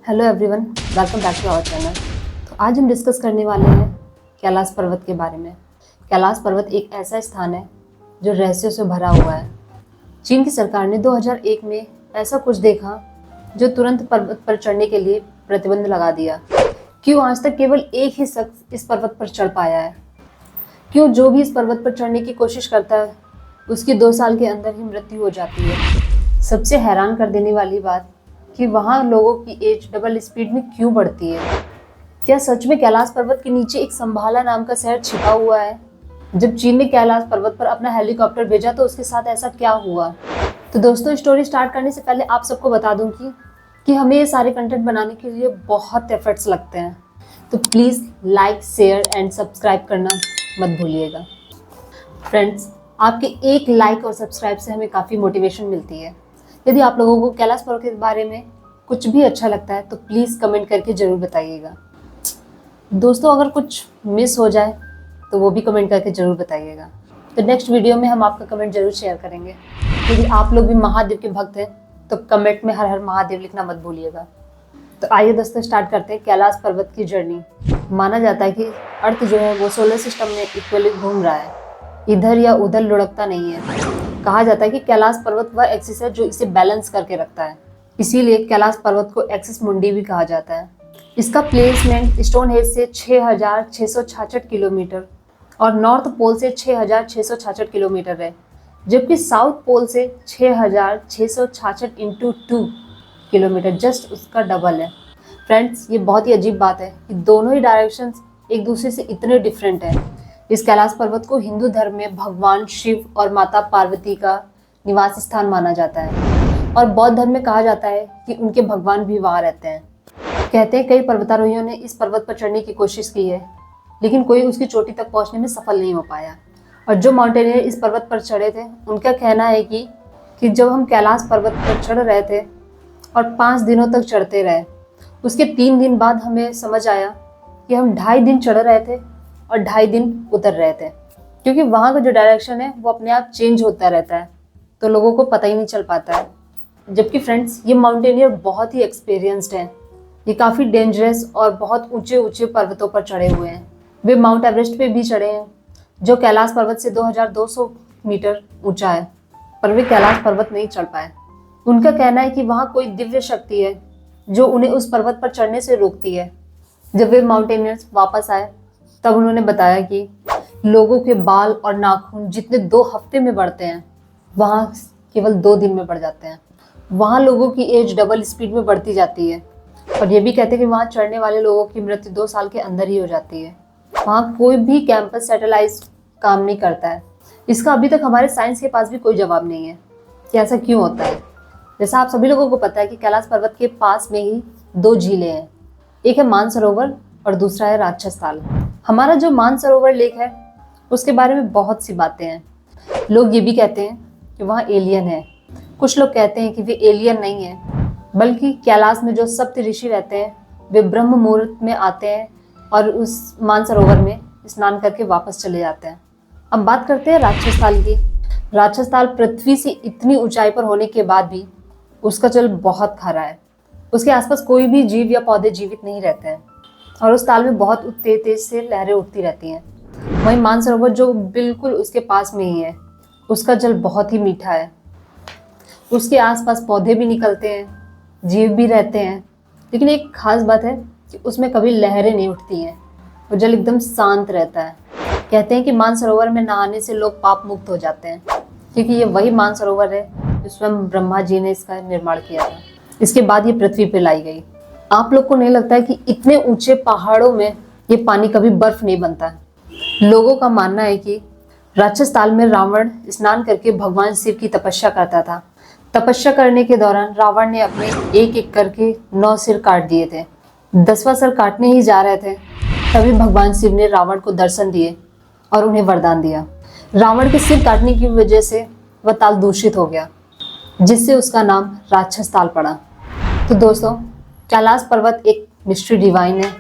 Hello everyone, welcome back to our channel. तो आज हम डिस्कस करने वाले हैं कैलाश पर्वत के बारे में। कैलाश पर्वत एक ऐसा स्थान है जो रहस्यों से भरा हुआ है। चीन की सरकार ने 2001 में ऐसा कुछ देखा जो तुरंत पर्वत पर चढ़ने के लिए प्रतिबंध लगा दिया। क्यों आज तक केवल एक ही शख्स इस पर्वत पर चढ़ पाया है? क्यों जो भी इस पर्वत पर चढ़ने की कोशिश करता है उसकी 2 साल के अंदर ही मृत्यु हो जाती है? सबसे हैरान कर देने वाली बात कि वहाँ लोगों की एज डबल स्पीड में क्यों बढ़ती है। क्या सच में कैलाश पर्वत के नीचे एक संभाला नाम का शहर छिपा हुआ है? जब चीन ने कैलाश पर्वत पर अपना हेलीकॉप्टर भेजा तो उसके साथ ऐसा क्या हुआ? तो दोस्तों, स्टोरी स्टार्ट करने से पहले आप सबको बता दूं कि हमें ये सारे कंटेंट बनाने के लिए बहुत एफर्ट्स लगते हैं। तो please like, share and subscribe करना मत भूलिएगा। फ्रेंड्स, आपके एक लाइक और सब्सक्राइब से हमें काफ़ी मोटिवेशन मिलती है। यदि आप लोगों को कैलाश पर्वत के बारे में कुछ भी अच्छा लगता है तो प्लीज़ कमेंट करके ज़रूर बताइएगा। दोस्तों, अगर कुछ मिस हो जाए तो वो भी कमेंट करके ज़रूर बताइएगा। तो नेक्स्ट वीडियो में हम आपका कमेंट ज़रूर शेयर करेंगे। यदि आप लोग भी महादेव के भक्त हैं तो कमेंट में हर हर महादेव लिखना मत भूलिएगा। तो आइए दोस्तों, स्टार्ट करते हैं कैलाश पर्वत की जर्नी। माना जाता है कि अर्थ जो है वो सोलर सिस्टम में इक्वली घूम रहा है, इधर या उधर लुढ़कता नहीं है। कहा जाता है कि कैलाश पर्वत वह एक्सिस है जो इसे बैलेंस करके रखता है। इसीलिए कैलाश पर्वत को एक्सिस मुंडी भी कहा जाता है। इसका प्लेसमेंट स्टोनहेंज से 6,666 किलोमीटर और नॉर्थ पोल से 6,666 किलोमीटर है, जबकि साउथ पोल से 6,666 इंटू 2 किलोमीटर, जस्ट उसका डबल है। फ्रेंड्स, ये बहुत ही अजीब बात है कि दोनों ही डायरेक्शंस एक दूसरे से इतने डिफरेंट हैं। इस कैलाश पर्वत को हिंदू धर्म में भगवान शिव और माता पार्वती का निवास स्थान माना जाता है और बौद्ध धर्म में कहा जाता है कि उनके भगवान भी वहाँ रहते हैं। कहते हैं कई पर्वतारोहियों ने इस पर्वत पर चढ़ने की कोशिश की है, लेकिन कोई उसकी चोटी तक पहुँचने में सफल नहीं हो पाया। और जो माउंटेनियर इस पर्वत पर चढ़े थे उनका कहना है कि जब हम कैलाश पर्वत पर चढ़ रहे थे और 5 दिनों तक चढ़ते रहे, उसके 3 दिन बाद हमें समझ आया कि हम 2.5 दिन चढ़ रहे थे और 2.5 दिन उतर रहे थे, क्योंकि वहाँ का जो डायरेक्शन है वो अपने आप चेंज होता रहता है, तो लोगों को पता ही नहीं चल पाता है। जबकि फ्रेंड्स, ये माउंटेनियर बहुत ही एक्सपीरियंस्ड हैं। ये काफ़ी डेंजरस और बहुत ऊंचे ऊंचे पर्वतों पर चढ़े हुए हैं। वे माउंट एवरेस्ट पे भी चढ़े हैं, जो कैलाश पर्वत से 2,200 मीटर ऊंचा है, पर वे कैलाश पर्वत नहीं चढ़ पाए। उनका कहना है कि वहाँ कोई दिव्य शक्ति है जो उन्हें उस पर्वत पर चढ़ने से रोकती है। जब वे माउंटेनियर्स वापस आए तब उन्होंने बताया कि लोगों के बाल और नाखून जितने 2 हफ्ते में बढ़ते हैं, वहाँ केवल 2 दिन में बढ़ जाते हैं। वहाँ लोगों की एज डबल स्पीड में बढ़ती जाती है और ये भी कहते हैं कि वहाँ चढ़ने वाले लोगों की मृत्यु 2 साल के अंदर ही हो जाती है। वहाँ कोई भी कैंपस सैटेलाइट काम नहीं करता है। इसका अभी तक हमारे साइंस के पास भी कोई जवाब नहीं है कि ऐसा क्यों होता है। जैसा आप सभी लोगों को पता है कि कैलाश पर्वत के पास में ही 2 झीलें हैं, एक है मानसरोवर और दूसरा है राक्षस ताल। हमारा जो मानसरोवर लेक है उसके बारे में बहुत सी बातें हैं। लोग ये भी कहते हैं कि वहाँ एलियन है। कुछ लोग कहते हैं कि वे एलियन नहीं है, बल्कि कैलाश में जो सप्त ऋषि रहते हैं वे ब्रह्म मुहूर्त में आते हैं और उस मानसरोवर में स्नान करके वापस चले जाते हैं। अब बात करते हैं राक्षस ताल की। राक्षस ताल पृथ्वी से इतनी ऊंचाई पर होने के बाद भी उसका जल बहुत खारा है। उसके आसपास कोई भी जीव या पौधे जीवित नहीं रहते हैं और उस ताल में बहुत तेज तेज से लहरें उठती रहती हैं। वहीं मानसरोवर जो बिल्कुल उसके पास में ही है, उसका जल बहुत ही मीठा है। उसके आसपास पौधे भी निकलते हैं, जीव भी रहते हैं, लेकिन एक खास बात है कि उसमें कभी लहरें नहीं उठती हैं। वो जल एकदम शांत रहता है। कहते हैं कि मानसरोवर में नहाने से लोग पाप मुक्त हो जाते हैं, क्योंकि ये वही मानसरोवर है जो स्वयं ब्रह्मा जी ने इसका निर्माण किया था। इसके बाद ये पृथ्वी पर लाई गई। आप लोग को नहीं लगता है कि इतने ऊंचे पहाड़ों में ये पानी कभी बर्फ नहीं बनता है? लोगों का मानना है कि राक्षस ताल में रावण स्नान करके भगवान शिव की तपस्या करता था। तपस्या करने के दौरान रावण ने अपने एक एक करके 9 सिर काट दिए थे। 10वां सिर काटने ही जा रहे थे तभी भगवान शिव ने रावण को दर्शन दिए और उन्हें वरदान दिया। रावण के सिर काटने की वजह से वह ताल दूषित हो गया, जिससे उसका नाम राक्षस ताल पड़ा। तो दोस्तों, कैलाश पर्वत एक मिस्ट्री डिवाइन है।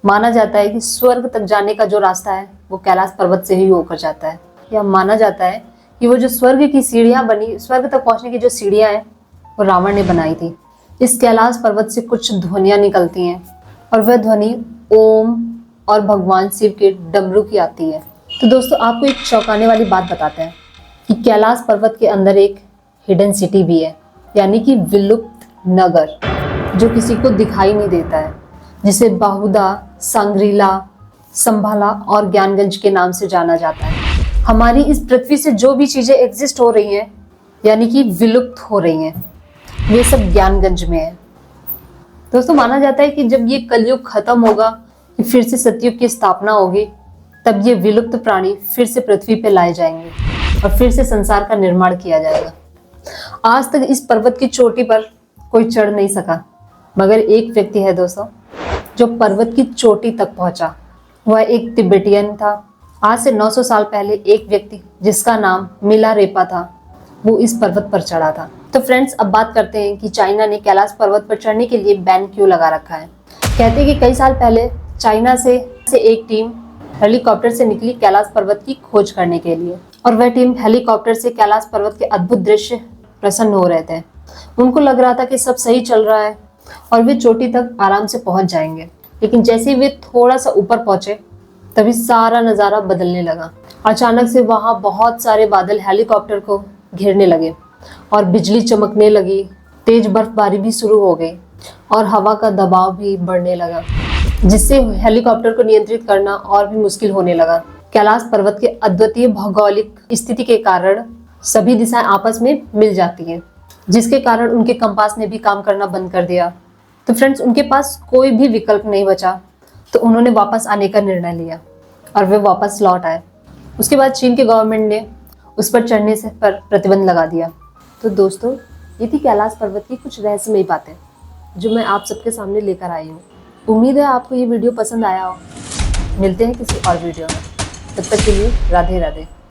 माना जाता है कि स्वर्ग तक जाने का जो रास्ता है वो कैलाश पर्वत से ही होकर जाता है। या माना जाता है कि वो जो स्वर्ग की सीढ़ियाँ बनी, स्वर्ग तक पहुँचने की जो सीढ़ियाँ हैं वो रावण ने बनाई थी। इस कैलाश पर्वत से कुछ ध्वनियां निकलती हैं और वह ध्वनि ओम और भगवान शिव के डमरू की आती है। तो दोस्तों आपको एक चौंकाने वाली बात बताते हैं कि कैलाश पर्वत के अंदर एक हिडन सिटी भी है, यानी कि विलुप्त नगर, जो किसी को दिखाई नहीं देता है, जिसे बाहुदा, सांग्रीला, संभाला और ज्ञानगंज के नाम से जाना जाता है। हमारी इस पृथ्वी से जो भी चीजें एग्जिस्ट हो रही हैं, यानी कि विलुप्त हो रही हैं, ये सब ज्ञानगंज में है। दोस्तों माना जाता है कि जब ये कलयुग खत्म होगा, फिर से सतयुग की स्थापना होगी, तब ये विलुप्त प्राणी फिर से पृथ्वी पे लाए जाएंगे और फिर से संसार का निर्माण किया जाएगा। आज तक इस पर्वत की चोटी पर कोई चढ़ नहीं सका, मगर एक व्यक्ति है दोस्तों जो पर्वत की चोटी तक पहुंचा। वह एक तिब्बतियन था। आज से 900 साल पहले एक व्यक्ति जिसका नाम मिलारेपा था, वो इस पर्वत पर चढ़ा था। तो फ्रेंड्स अब बात करते हैं कि चाइना ने कैलाश पर्वत पर चढ़ने के लिए बैन क्यों लगा रखा है। कहते हैं कि कई साल पहले चाइना से एक टीम हेलीकॉप्टर से निकली कैलाश पर्वत की खोज करने के लिए, और वह टीम हेलीकॉप्टर से कैलाश पर्वत के अद्भुत दृश्य प्रसन्न हो रहे थे। उनको लग रहा था कि सब सही चल रहा है और वे चोटी तक आराम से पहुंच जाएंगे। लेकिन जैसे वे थोड़ा सा ऊपर पहुंचे, तभी सारा नज़ारा बदलने लगा। अचानक से वहां बहुत सारे बादल हेलीकॉप्टर को घेरने लगे और बिजली चमकने लगी, तेज बर्फबारी भी शुरू हो गई और हवा का दबाव भी बढ़ने लगा, जिससे हेलीकॉप्टर को नियंत्रित करना और भी मुश्किल होने लगा। कैलाश पर्वत के अद्वितीय भौगोलिक स्थिति के कारण सभी दिशाएं आपस में मिल जाती हैं, जिसके कारण उनके कंपास ने भी काम करना बंद कर दिया। तो फ्रेंड्स उनके पास कोई भी विकल्प नहीं बचा, तो उन्होंने वापस आने का निर्णय लिया और वे वापस लौट आए। उसके बाद चीन के गवर्नमेंट ने उस पर चढ़ने से पर प्रतिबंध लगा दिया। तो दोस्तों ये थी कैलाश पर्वत की कुछ रहस्यमयी बातें जो मैं आप सबके सामने लेकर आई हूँ। उम्मीद है आपको ये वीडियो पसंद आया हो। मिलते हैं किसी और वीडियो में, तब तक के लिए राधे राधे।